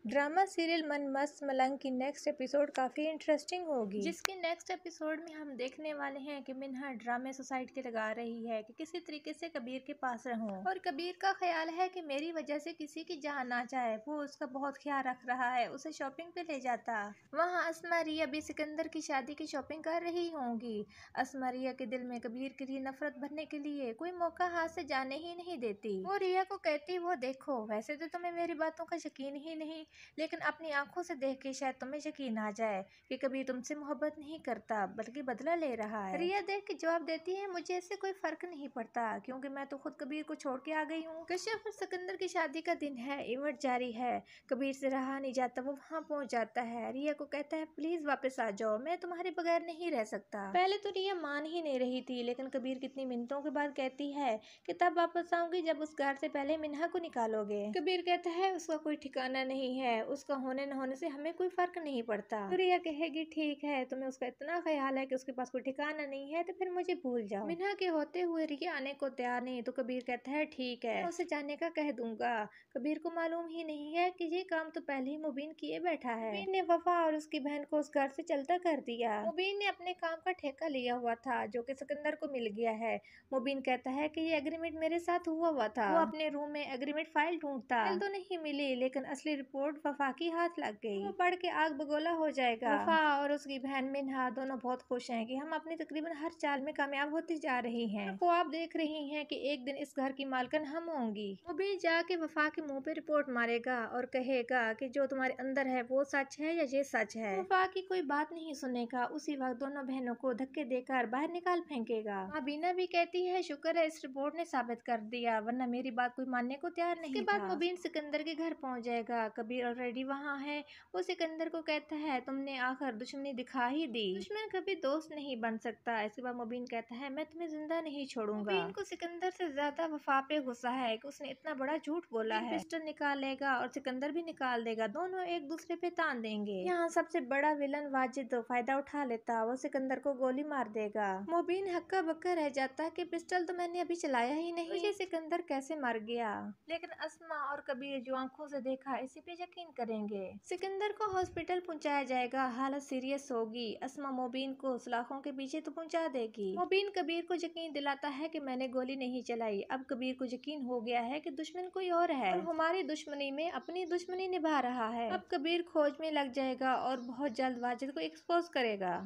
Drama serial मन मस्त मलंग की नेक्स्ट एपिसोड काफी इंटरेस्टिंग होगी, जिसके नेक्स्ट एपिसोड में हम देखने वाले हैं कि मिन्हा ड्रामे सोसाइटी के लगा रही है कि किसी तरीके से कबीर के पास रहूं, और कबीर का ख्याल है कि मेरी वजह से किसी की जान ना जाए। वो उसका बहुत ख्याल रख रहा है, उसे शॉपिंग पे ले जाता। वहाँ अस्मा रिया भी सिकंदर की शादी की शॉपिंग कर रही होंगी। अस्मा रिया के दिल में कबीर के लिए नफरत भरने के लिए कोई मौका हाथ से जाने ही नहीं देती। वो रिया को कहती, वो देखो वैसे तो तुम्हें मेरी बातों का यकीन ही नहीं, लेकिन अपनी आंखों से देख के शायद तुम्हें यकीन आ जाए कि कबीर तुमसे मोहब्बत नहीं करता बल्कि बदला ले रहा है। रिया देख के जवाब देती है, मुझे इससे कोई फर्क नहीं पड़ता क्योंकि मैं तो खुद कबीर को छोड़ के आ गई हूँ। कश्यप और सिकंदर की शादी का दिन है, इवेंट जारी है, कबीर से रहा नहीं जाता, वो वहाँ पहुँच जाता है। रिया को कहता है, प्लीज वापस आ जाओ, मैं तुम्हारे बगैर नहीं रह सकता। पहले तो रिया मान ही नहीं रही थी, लेकिन कबीर कितनी मिन्नतों के बाद कहती है कि तब वापस आऊंगी जब उस घर से पहले मिन्हा को निकालोगे। कबीर कहता है, उसका कोई ठिकाना नहीं है, उसका होने न होने से हमें कोई फर्क नहीं पड़ता। तो रिया कहेगी, ठीक है, तुम्हें उसका इतना ख्याल है कि उसके पास कोई ठिकाना नहीं है तो फिर मुझे भूल जाओ। मिन्हा के होते हुए रिया आने को तैयार नहीं, तो कबीर कहता है, ठीक है, मैं उसे जाने का कह दूंगा। कबीर को मालूम ही नहीं है कि ये काम तो पहले ही मुबीन किए बैठा है। मुबीन ने वफा और उसकी बहन को उस घर से चलता कर दिया। मुबीन ने अपने काम का ठेका लिया हुआ था जो कि सिकंदर को मिल गया है। मुबीन कहता है कि ये एग्रीमेंट मेरे साथ हुआ था। वो अपने रूम में एग्रीमेंट फाइल ढूंढता, फाइल तो नहीं मिली, लेकिन असली रिपोर्ट वफा की हाथ लग गई। वो पढ़ के आग बगोला हो जाएगा। वफा और उसकी बहन मिन्हा दोनों बहुत खुश हैं कि हम अपनी तकरीबन हर चाल में कामयाब होती जा रही हैं। वो आप देख रही हैं कि एक दिन इस घर की मालकिन हम होंगी। वो भी जाके वफा के मुंह पे रिपोर्ट मारेगा और कहेगा कि जो तुम्हारे अंदर है वो सच है या ये सच है। वफा की कोई बात नहीं सुनेगा, उसी वक्त दोनों बहनों को धक्के देकर बाहर निकाल फेंकेगा। बीना भी कहती है, शुक्र है इस रिपोर्ट ने साबित कर दिया, वरना मेरी बात कोई मानने को तैयार नहीं था। इसके बाद मुबीन सिकंदर के घर पहुंच जाएगा। कबीर ऑलरेडी वहाँ है। वो सिकंदर को कहता है, तुमने आखिर दुश्मनी दिखा ही दी, दुश्मन कभी दोस्त नहीं बन सकता। इसके बाद मुबीन कहता है, मैं तुम्हें जिंदा नहीं छोड़ूंगा। मुबीन को सिकंदर से ज्यादा वफा पे गुस्सा है कि उसने इतना बड़ा झूठ बोला है। पिस्टल निकालेगा और सिकंदर भी निकाल देगा, दोनों एक दूसरे पे तान देंगे। यहाँ सबसे बड़ा विलन वाजिद फायदा उठा लेता, वो सिकंदर को गोली मार देगा। मुबीन हक्का बक्का रह जाता कि पिस्टल तो मैंने अभी चलाया ही नहीं, मुझे सिकंदर कैसे मर गया। लेकिन अस्मा और कबीर जो आंखों से देखा इसी पे यकीन करेंगे। सिकंदर को हॉस्पिटल पहुंचाया जाएगा, हालत सीरियस होगी। अस्मा मुबीन को सलाखों के पीछे तो पहुंचा देगी। मुबीन कबीर को यकीन दिलाता है कि मैंने गोली नहीं चलाई। अब कबीर को यकीन हो गया है कि दुश्मन कोई और है और हमारी दुश्मनी में अपनी दुश्मनी निभा रहा है। अब कबीर खोज में लग जाएगा और बहुत जल्द वाजिद को एक्सपोज करेगा।